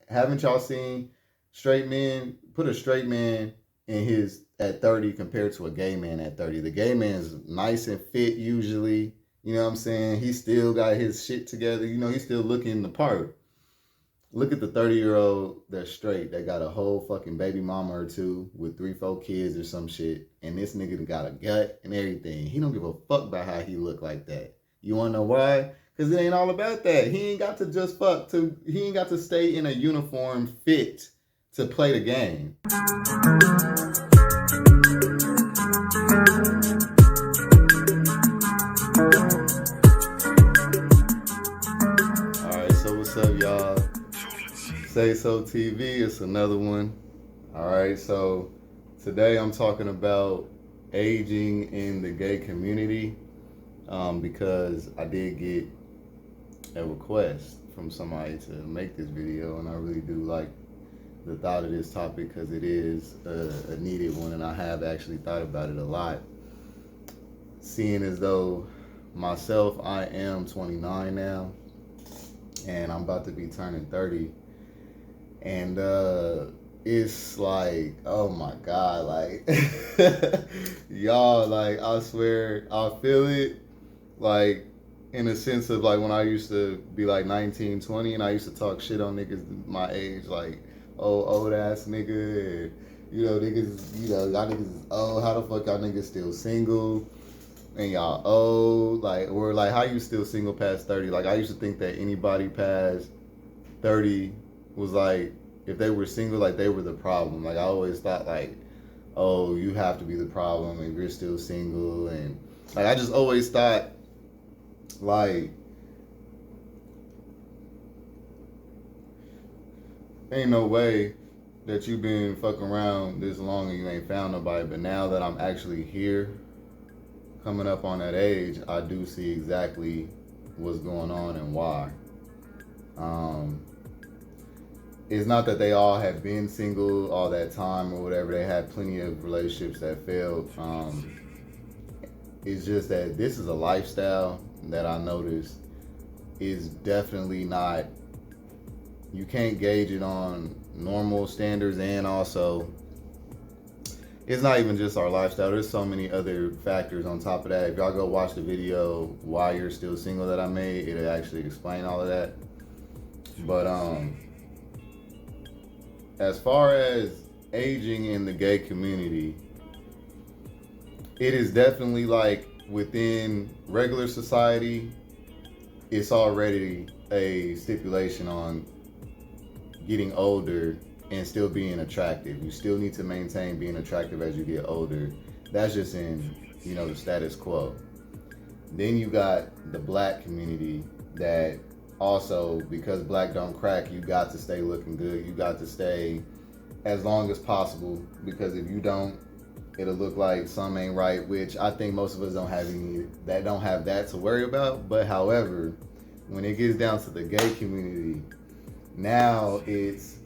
haven't y'all seen straight men? Put a straight man in his at 30 compared to a gay man at 30. The gay man is nice and fit usually. You know what I'm saying? He still got his shit together. You know, he's still looking the part. Look at the 30-year-old that's straight. They got a whole fucking baby mama or two with 3, 4 kids or some shit. And this nigga got a gut and everything. He don't give a fuck about how he look like that. You wanna know why? Cause it ain't all about that. He ain't got to just fuck to he ain't got to stay in a uniform fit to play the game. Alright, so what's up y'all? Say So TV, it's another one. Alright, so today I'm talking about aging in the gay community because I did get a request from somebody to make this video, and I really do like the thought of this topic because it is a needed one, and I have actually thought about it a lot. Seeing as though myself, I am 29 now, and I'm about to be turning 30, and it's like, oh my god, like y'all, like I swear I feel it, like in a sense of like when I used to be like 19, 20, and I used to talk shit on niggas my age, like, oh, old ass nigga, and, you know, niggas, you know, y'all niggas is old, how the fuck y'all niggas still single, and y'all old, like, or like, how you still single past 30? Like, I used to think that anybody past 30 was like, if they were single, like they were the problem. Like I always thought like, oh, you have to be the problem if you're still single, and like I just always thought like ain't no way that you've been fucking around this long and you ain't found nobody. But now that I'm actually here, coming up on that age, I do see exactly what's going on and why. It's not that they all have been single all that time or whatever. They had plenty of relationships that failed. It's just that this is a lifestyle that I noticed is definitely not, you can't gauge it on normal standards, and also it's not even just our lifestyle. There's so many other factors on top of that. If y'all go watch the video Why You're Still Single that I made, it'll actually explain all of that. But as far as aging in the gay community, it is definitely like within regular society, it's already a stipulation on getting older and still being attractive. You still need to maintain being attractive as you get older. That's just in, you know, the status quo. Then you got the black community that also, because black don't crack, you got to stay looking good. You got to stay as long as possible, because if you don't, it'll look like something ain't right, which I think most of us don't have that to worry about. But however, when it gets down to the gay community, now it's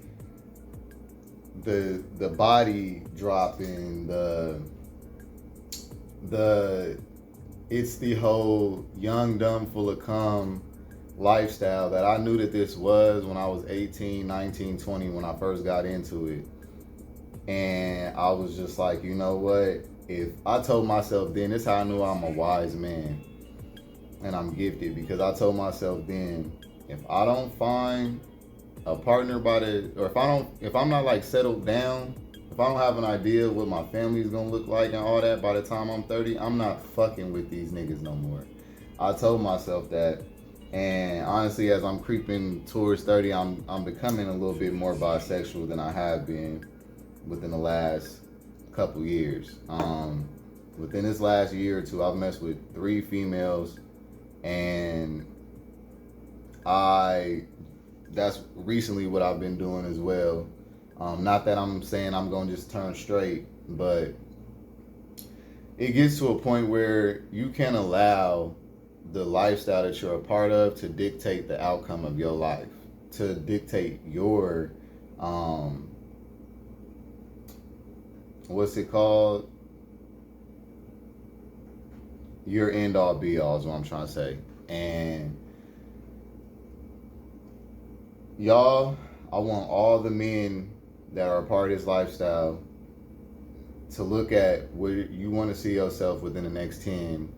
the body dropping, it's the whole young, dumb, full of cum lifestyle that I knew that this was when I was 18, 19, 20, when I first got into it. And I was just like, you know what? If I told myself then, this is how I knew I'm a wise man and I'm gifted, because I told myself then, if I don't find a partner or if I'm not like settled down, if I don't have an idea of what my family's gonna look like and all that by the time I'm 30, I'm not fucking with these niggas no more. I told myself that. And honestly, as I'm creeping towards 30, I'm becoming a little bit more bisexual than I have been within the last couple years. Within this last year or two, I've messed with 3 females, and that's recently what I've been doing as well. Not that I'm saying I'm gonna just turn straight, but it gets to a point where you can't allow the lifestyle that you're a part of to dictate the outcome of your life, to dictate your what's it called? Your end all be all is what I'm trying to say. And y'all, I want all the men that are a part of this lifestyle to look at where you want to see yourself within the next 10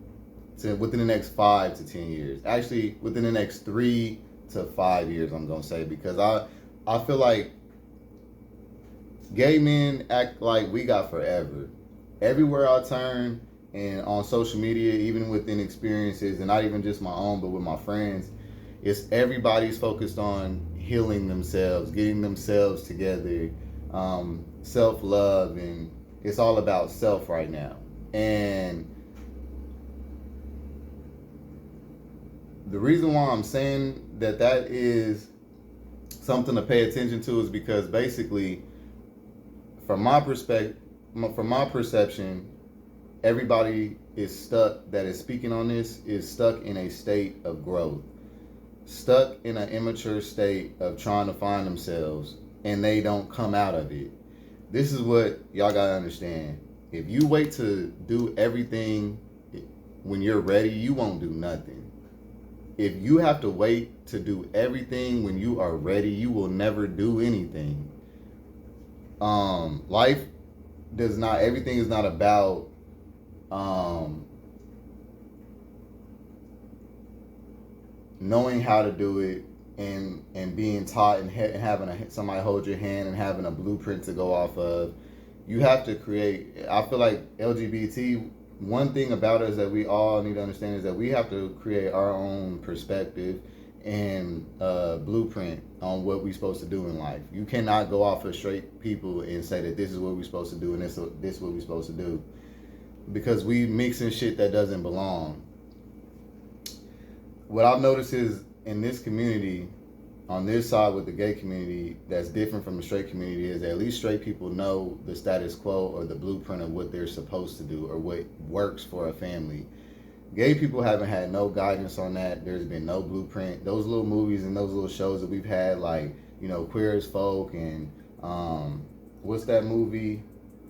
to within the next 5 to 10 years. Actually, within the next 3 to 5 years, I'm gonna say, because I feel like gay men act like we got forever. Everywhere I turn and on social media, even within experiences, and not even just my own, but with my friends, it's everybody's focused on healing themselves, getting themselves together, self love, and it's all about self right now. And the reason why I'm saying that is something to pay attention to is because basically, from my perspective, from my perception, everybody is stuck that is speaking on this is stuck in a state of growth, stuck in an immature state of trying to find themselves, and they don't come out of it. This is what y'all gotta understand. If you wait to do everything when you're ready, you won't do nothing. If you have to wait to do everything when you are ready, you will never do anything. Life does not, everything is not about knowing how to do it and being taught and having somebody hold your hand and having a blueprint to go off of. You have to create. I feel like LGBT, one thing about us that we all need to understand is that we have to create our own perspective and blueprint on what we're supposed to do in life. You cannot go off of straight people and say that this is what we're supposed to do and this is what we're supposed to do, because we mixing shit that doesn't belong. What I've noticed is in this community, on this side with the gay community, that's different from the straight community, is that at least straight people know the status quo or the blueprint of what they're supposed to do or what works for a family. Gay people haven't had no guidance on that. There's been no blueprint. Those little movies and those little shows that we've had, like, you know, Queer as Folk and what's that movie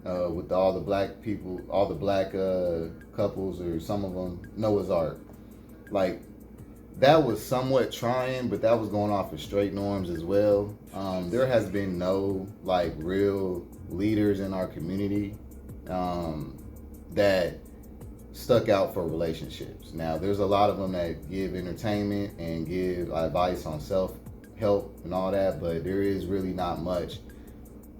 with all the black people, all the black couples, or some of them, Noah's Ark. Like, that was somewhat trying, but that was going off of straight norms as well. There has been no, like, real leaders in our community that stuck out for relationships. Now, there's a lot of them that give entertainment and give advice on self-help and all that, but there is really not much.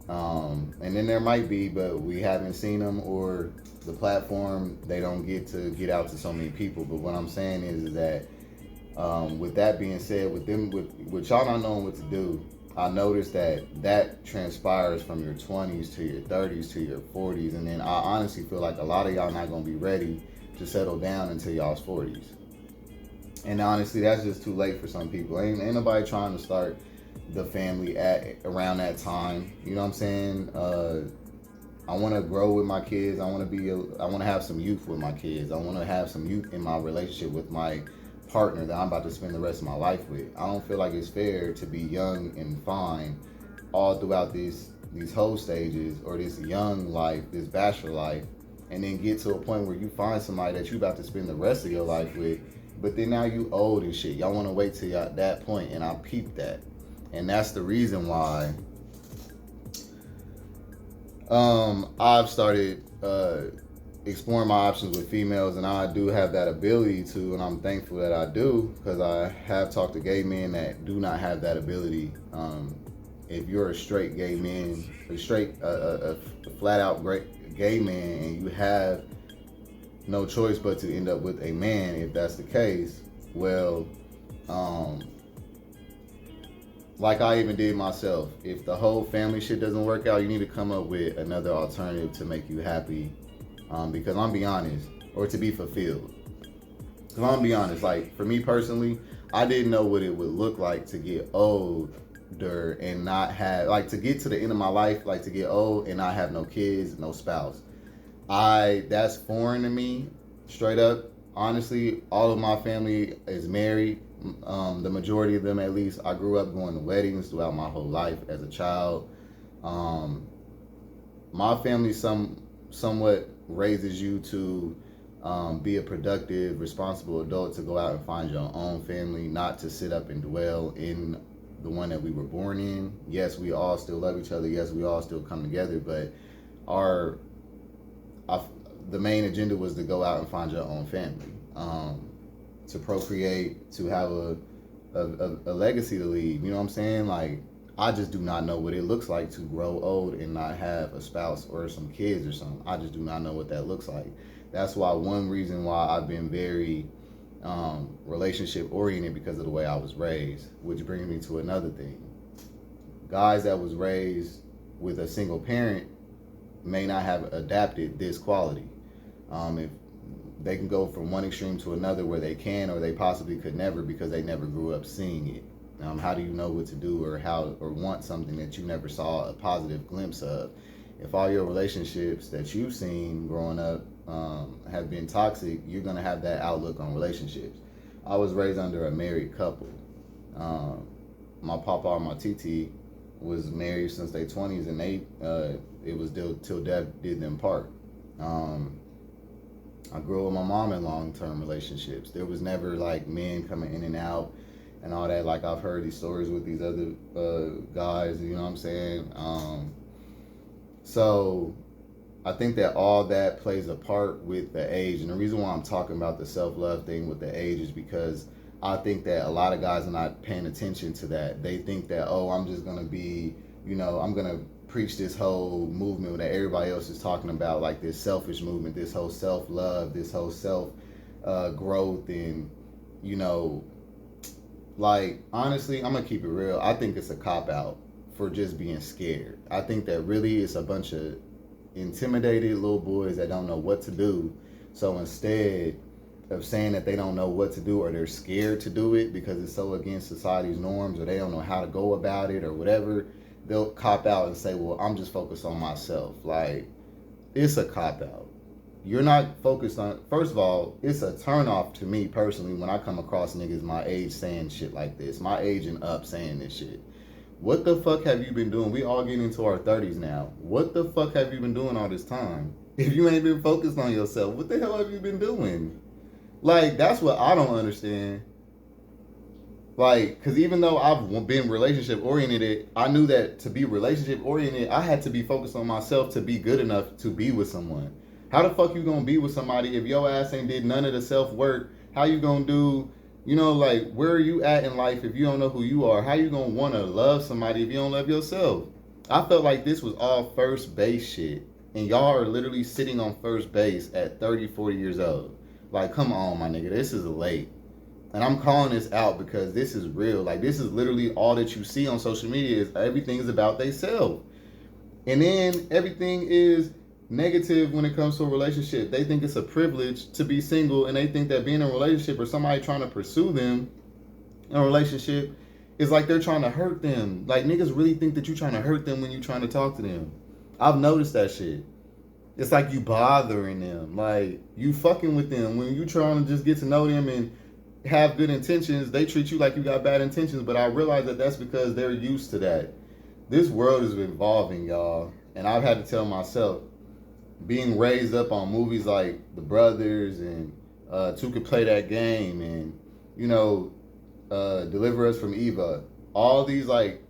And then there might be, but we haven't seen them, or the platform, they don't get to get out to so many people. But what I'm saying is that with that being said, with y'all not knowing what to do, I noticed that transpires from your 20s to your 30s to your 40s, and then I honestly feel like a lot of y'all not gonna be ready to settle down until y'all's 40s. And honestly, that's just too late for some people. Ain't nobody trying to start the family at around that time. You know what I'm saying? I want to grow with my kids. I want to have some youth with my kids. I want to have some youth in my relationship with my partner that I'm about to spend the rest of my life with. I don't feel like it's fair to be young and fine all throughout these whole stages, or this young life, this bachelor life, and then get to a point where you find somebody that you about to spend the rest of your life with, but then now you old and shit. Y'all want to wait till y'all that point, and I peeped that. And that's the reason why I've started exploring my options with females, and I do have that ability to, and I'm thankful that I do, because I have talked to gay men that do not have that ability. If you're a straight gay man, a flat out great gay man, and you have no choice but to end up with a man, if that's the case, well, like I even did myself, if the whole family shit doesn't work out, you need to come up with another alternative to make you happy. Because I'm be honest, or to be fulfilled. Because I'm be honest, like, for me personally, I didn't know what it would look like to get older and not have, like, to get to the end of my life, like, to get old and not have no kids, no spouse. That's foreign to me, straight up. Honestly, all of my family is married. The majority of them, at least. I grew up going to weddings throughout my whole life as a child. My family somewhat raises you to be a productive, responsible adult, to go out and find your own family, not to sit up and dwell in the one that we were born in. Yes, we all still love each other. Yes, we all still come together. But our, our the main agenda was to go out and find your own family, to procreate, to have a legacy to leave. You know what I'm saying? Like, I just do not know what it looks like to grow old and not have a spouse or some kids or something. I just do not know what that looks like. That's why one reason why I've been very relationship oriented, because of the way I was raised. Which brings me to another thing. Guys that was raised with a single parent may not have adapted this quality. If they can go from one extreme to another where they can, or they possibly could never, because they never grew up seeing it. How do you know what to do, or want something that you never saw a positive glimpse of? If all your relationships that you've seen growing up have been toxic, you're going to have that outlook on relationships. I was raised under a married couple. My papa and my TT was married since their 20s, and it was till death did them part. I grew up with my mom in long-term relationships. There was never like men coming in and out and all that. Like, I've heard these stories with these other guys, you know what I'm saying? So I think that all that plays a part with the age. And the reason why I'm talking about the self-love thing with the age is because I think that a lot of guys are not paying attention to that. They think that, oh, I'm just going to be, I'm going to preach this whole movement that everybody else is talking about, like this selfish movement, this whole self-love, this whole self-growth. And, like, honestly, I'm going to keep it real. I think it's a cop-out for just being scared. I think that really it's a bunch of intimidated little boys that don't know what to do. So instead of saying that they don't know what to do, or they're scared to do it because it's so against society's norms, or they don't know how to go about it or whatever, they'll cop out and say, well, I'm just focused on myself. Like, it's a cop out. You're not focused on, first of all, it's a turn off to me personally when I come across niggas my age saying shit like this, my age and up saying this shit. What the fuck have you been doing? We all getting into our 30s now. What the fuck have you been doing all this time? If you ain't been focused on yourself, what the hell have you been doing? Like, that's what I don't understand. Like, because even though I've been relationship oriented, I knew that to be relationship oriented, I had to be focused on myself to be good enough to be with someone. How the fuck you gonna be with somebody if your ass ain't did none of the self work? How you gonna do, like, where are you at in life if you don't know who you are? How you gonna wanna love somebody if you don't love yourself? I felt like this was all first base shit. And y'all are literally sitting on first base at 30, 40 years old. Like, come on, my nigga, this is late. And I'm calling this out because this is real. Like, this is literally all that you see on social media is everything is about themselves. And then everything is negative when it comes to a relationship. They think it's a privilege to be single, and they think that being in a relationship or somebody trying to pursue them in a relationship is like they're trying to hurt them. Like, niggas really think that you're trying to hurt them when you're trying to talk to them. I've noticed that shit. It's like you bothering them. Like, you fucking with them. When you trying to just get to know them and have good intentions, they treat you like you got bad intentions. But I realize that that's because they're used to that. This world is evolving, y'all. And I've had to tell myself, being raised up on movies like The Brothers and Two Could Play That Game and, Deliver Us from Eva, all these like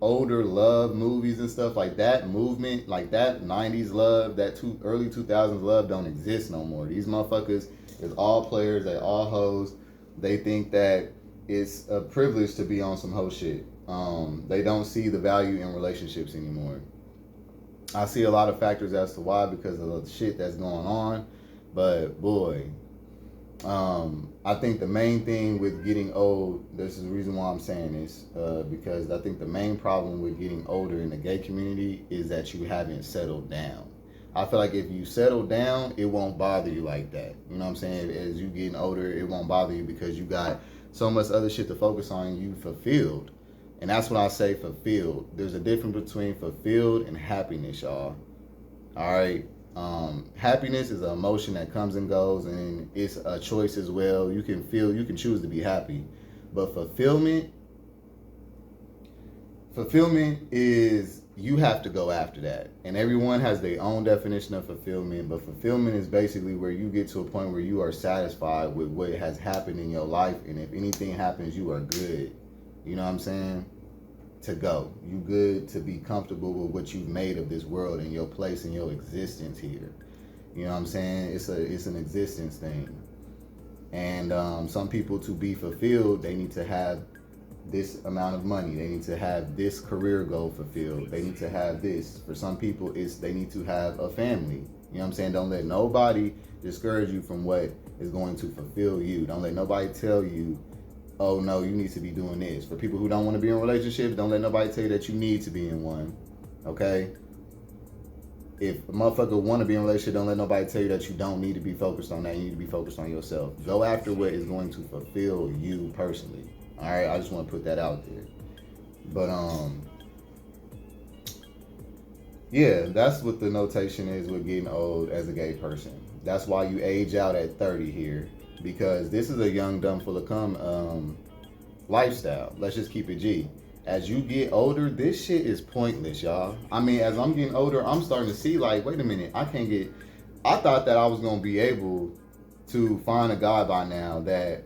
older love movies and stuff, like that movement, like that 90s love, that early 2000s love don't exist no more. These motherfuckers is all players, they all hoes. They think that it's a privilege to be on some hoe shit. They don't see the value in relationships anymore. I see a lot of factors as to why, because of the shit that's going on. But boy, I think the main thing with getting old, this is the reason why I'm saying this, because I think the main problem with getting older in the gay community is that you haven't settled down. I feel like if you settle down, it won't bother you like that. You know what I'm saying? As you getting older, it won't bother you because you got so much other shit to focus on, you fulfilled. And that's when I say fulfilled. There's a difference between fulfilled and happiness, y'all. All right? Happiness is an emotion that comes and goes, and it's a choice as well. You can choose to be happy. But fulfillment is, you have to go after that. And everyone has their own definition of fulfillment. But fulfillment is basically where you get to a point where you are satisfied with what has happened in your life. And if anything happens, you are good. You know what I'm saying? to go. You good to be comfortable with what you've made of this world and your place and your existence here. You know what I'm saying? It's an existence thing. And some people, to be fulfilled, they need to have this amount of money. They need to have this career goal fulfilled. They need to have this. For some people, it's they need to have a family. You know what I'm saying? Don't let nobody discourage you from what is going to fulfill you. Don't let nobody tell you, oh no, you need to be doing this. For people who don't want to be in relationships, don't let nobody tell you that you need to be in one. Okay? If a motherfucker want to be in a relationship, don't let nobody tell you that you don't need to be focused on that. You need to be focused on yourself. Go after what is going to fulfill you personally. All right, I just want to put that out there. But yeah, that's what the notation is with getting old as a gay person. That's why you age out at 30 here, because this is a young, dumb, full of cum lifestyle. Let's just keep it G. As you get older, this shit is pointless, y'all. I mean, as I'm getting older, I'm starting to see, like, wait a minute, I thought that I was going to be able to find a guy by now that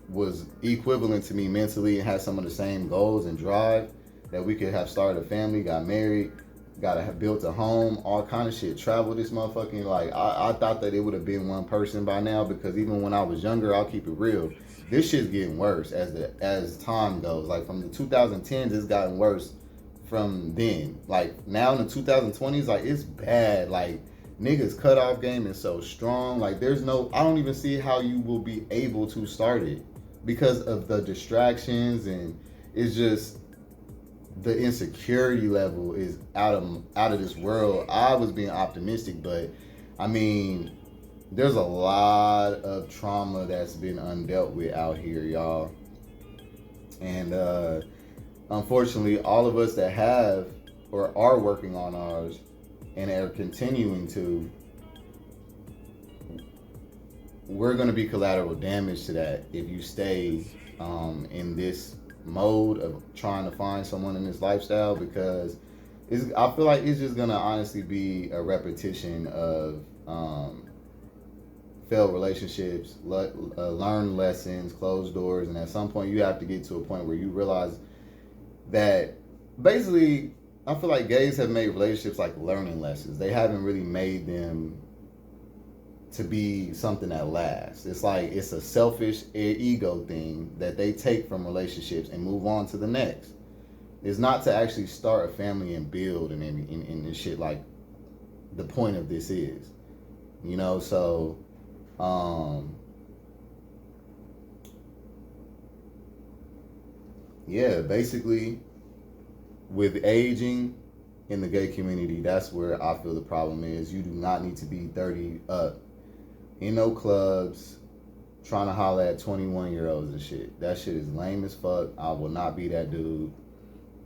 was equivalent to me mentally and had some of the same goals and drive, that we could have started a family, got married, got to have built a home, all kind of shit, travel this motherfucking, like, I thought that it would have been one person by now, because even when I was younger, I'll keep it real, this shit's getting worse as time goes. Like, from the 2010s, it's gotten worse from then. Like, now in the 2020s, like, it's bad. Like, niggas cutoff game is so strong. Like, I don't even see how you will be able to start it because of the distractions, and it's just the insecurity level is out of this world. I was being optimistic, but I mean, there's a lot of trauma that's been undealt with out here, y'all. And unfortunately, all of us that have or are working on ours and are continuing to, we're going to be collateral damage to that if you stay in this mode of trying to find someone in this lifestyle, because I feel like it's just going to honestly be a repetition of failed relationships, learn lessons, closed doors, and at some point you have to get to a point where you realize that basically, I feel like gays have made relationships like learning lessons. They haven't really made them to be something that lasts. It's like it's a selfish ego thing that they take from relationships and move on to the next. It's not to actually start a family and build and shit like the point of this is. You know, so yeah, basically with aging in the gay community, that's where I feel the problem is. You do not need to be 30 up in no clubs trying to holler at 21-year-olds and shit. That shit is lame as fuck. I will not be that dude.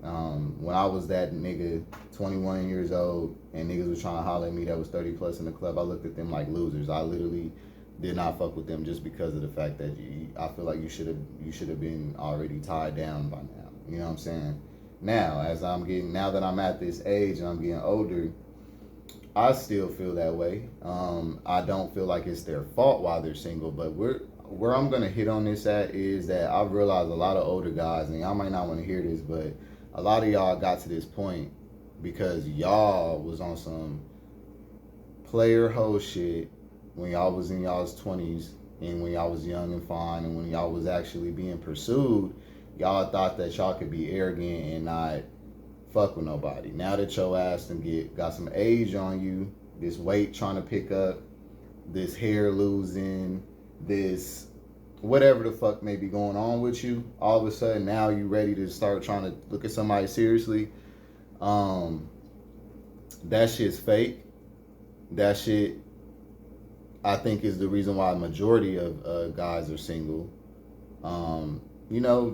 When I was that nigga, 21 years old, and niggas was trying to holler at me that was 30 plus in the club, I looked at them like losers. I literally did not fuck with them just because of the fact that I feel like you should have been already tied down by now. You know what I'm saying? Now, now that I'm at this age and I'm getting older, I still feel that way. I don't feel like it's their fault why they're single, but where I'm gonna hit on this at is that I've realized a lot of older guys, and y'all might not want to hear this, but a lot of y'all got to this point because y'all was on some player hoe shit when y'all was in y'all's 20s and when y'all was young and fine, and when y'all was actually being pursued, y'all thought that y'all could be arrogant and not fuck with nobody. Now that your ass got some age on you, this weight trying to pick up, this hair losing, this whatever the fuck may be going on with you, all of a sudden now you ready to start trying to look at somebody seriously. That shit's fake. That shit, I think, is the reason why a majority of guys are single. You know,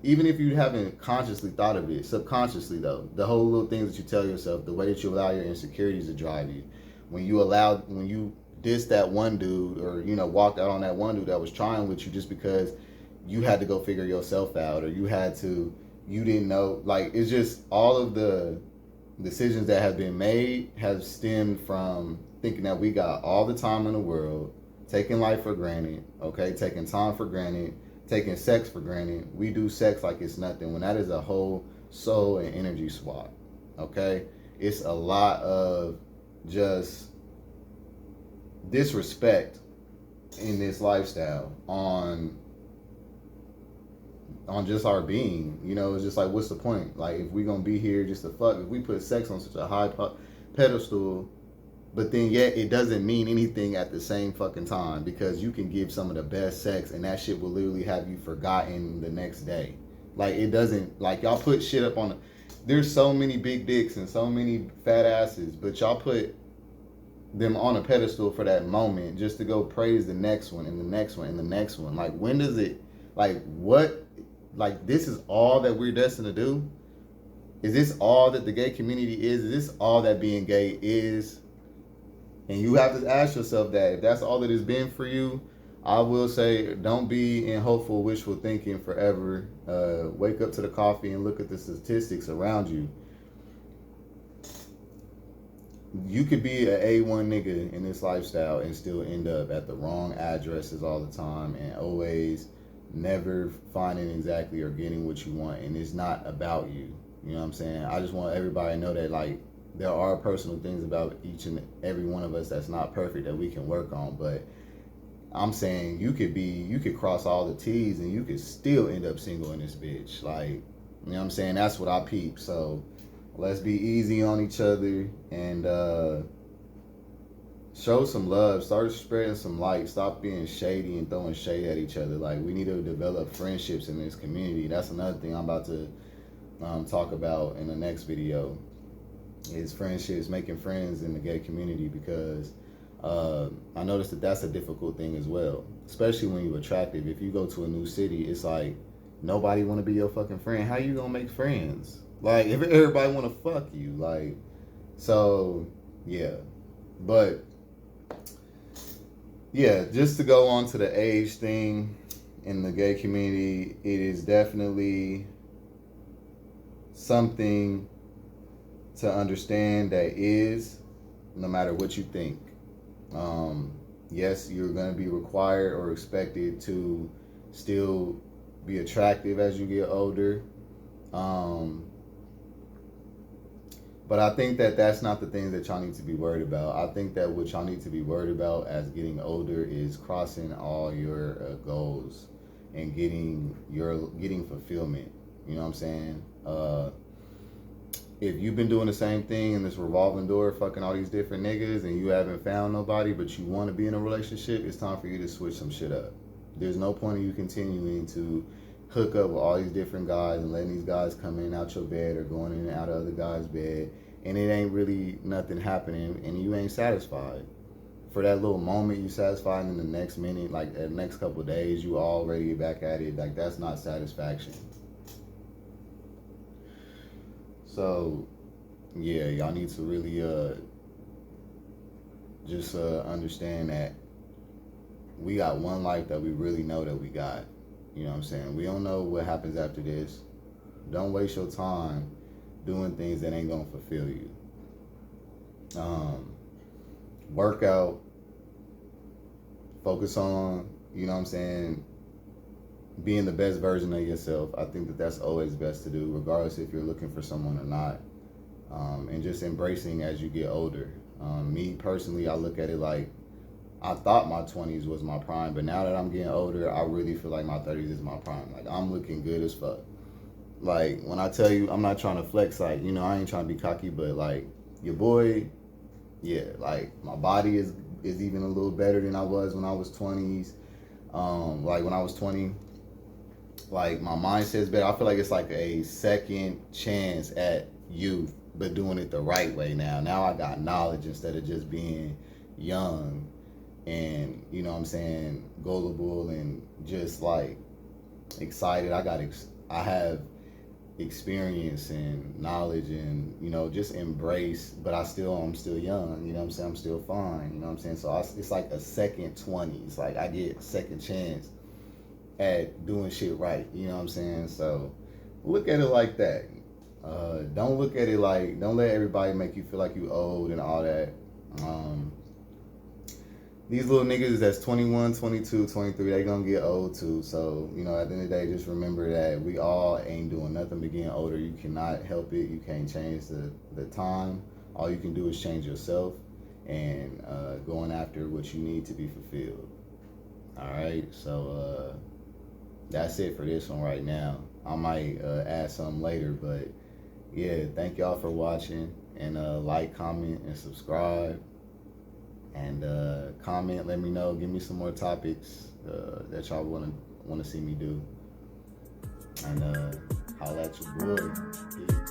even if you haven't consciously thought of it, subconsciously though, the whole little things that you tell yourself, the way that you allow your insecurities to drive you, when you diss that one dude, or you know, walked out on that one dude that was trying with you just because you had to go figure yourself out, or you didn't know, like, it's just all of the decisions that have been made have stemmed from thinking that we got all the time in the world, taking life for granted, okay, taking time for granted, taking sex for granted. We do sex like it's nothing, when that is a whole soul and energy swap. Okay? It's a lot of just disrespect in this lifestyle on just our being. You know, it's just like, what's the point? Like, if we gonna be here just to fuck, if we put sex on such a high pedestal, but then yet it doesn't mean anything at the same fucking time, because you can give some of the best sex and that shit will literally have you forgotten the next day. Like, it doesn't, like, y'all put shit up on the, there's so many big dicks and so many fat asses, but y'all put them on a pedestal for that moment just to go praise the next one and the next one and the next one. Like, when does it, like, what, like, this is all that we're destined to do? Is this all that the gay community is? Is this all that being gay is? And you have to ask yourself that. If that's all that it's been for you, I will say, don't be in hopeful, wishful thinking forever. Wake up to the coffee and look at the statistics around you. You could be an A1 nigga in this lifestyle and still end up at the wrong addresses all the time and always never finding exactly or getting what you want. And it's not about you. You know what I'm saying? I just want everybody to know that, like, there are personal things about each and every one of us that's not perfect that we can work on. But I'm saying you could cross all the T's and you could still end up single in this bitch. Like, you know what I'm saying? That's what I peep. So let's be easy on each other and show some love. Start spreading some light. Stop being shady and throwing shade at each other. Like, we need to develop friendships in this community. That's another thing I'm about to talk about in the next video, is friendships, making friends in the gay community, because I noticed that that's a difficult thing as well, especially when you're attractive. If you go to a new city, it's like nobody want to be your fucking friend. How you gonna make friends? Like, if everybody want to fuck you, like, so yeah. But yeah, just to go on to the age thing in the gay community, it is definitely something to understand that is, no matter what you think. Yes, you're going to be required or expected to still be attractive as you get older. But I think that that's not the things that y'all need to be worried about. I think that what y'all need to be worried about as getting older is crossing all your goals and getting fulfillment. You know what I'm saying? If you've been doing the same thing in this revolving door, fucking all these different niggas, and you haven't found nobody, but you want to be in a relationship, it's time for you to switch some shit up. There's no point in you continuing to hook up with all these different guys and letting these guys come in and out your bed or going in and out of other guys' bed, and it ain't really nothing happening, and you ain't satisfied. For that little moment, you satisfied, and in the next minute, like the next couple of days, you already back at it. Like, that's not satisfaction. So, yeah, y'all need to really just understand that we got one life that we really know that we got. You know what I'm saying? We don't know what happens after this. Don't waste your time doing things that ain't gonna fulfill you. Work out. Focus on, you know what I'm saying, being the best version of yourself. I think that that's always best to do, regardless if you're looking for someone or not. And just embracing as you get older. Me personally, I look at it like, I thought my 20s was my prime, but now that I'm getting older, I really feel like my 30s is my prime. Like, I'm looking good as fuck. Like, when I tell you, I'm not trying to flex, like, you know, I ain't trying to be cocky, but like, your boy, yeah, like, my body is even a little better than I was when I was 20s. Like, when I was 20, like, my mindset's better. I feel like it's like a second chance at youth, but doing it the right way now. Now I got knowledge instead of just being young and, you know what I'm saying, gullible and just like excited. I have experience and knowledge and, you know, just embrace, but I'm still young, you know what I'm saying? I'm still fine, you know what I'm saying? So it's like a second 20s. Like, I get a second chance at doing shit right, you know what I'm saying? So look at it like that. Don't look at it like, don't let everybody make you feel like you old and all that. these little niggas that's 21, 22, 23, they gonna get old too. So, you know, at the end of the day, just remember that we all ain't doing nothing but getting older. You cannot help it. You can't change the time. All you can do is change yourself and going after what you need to be fulfilled. All right. So that's it for this one right now. I might add something later, but yeah, thank y'all for watching, and like, comment, and subscribe. And comment, let me know, give me some more topics that y'all want to see me do. And holla at your boy. Peace.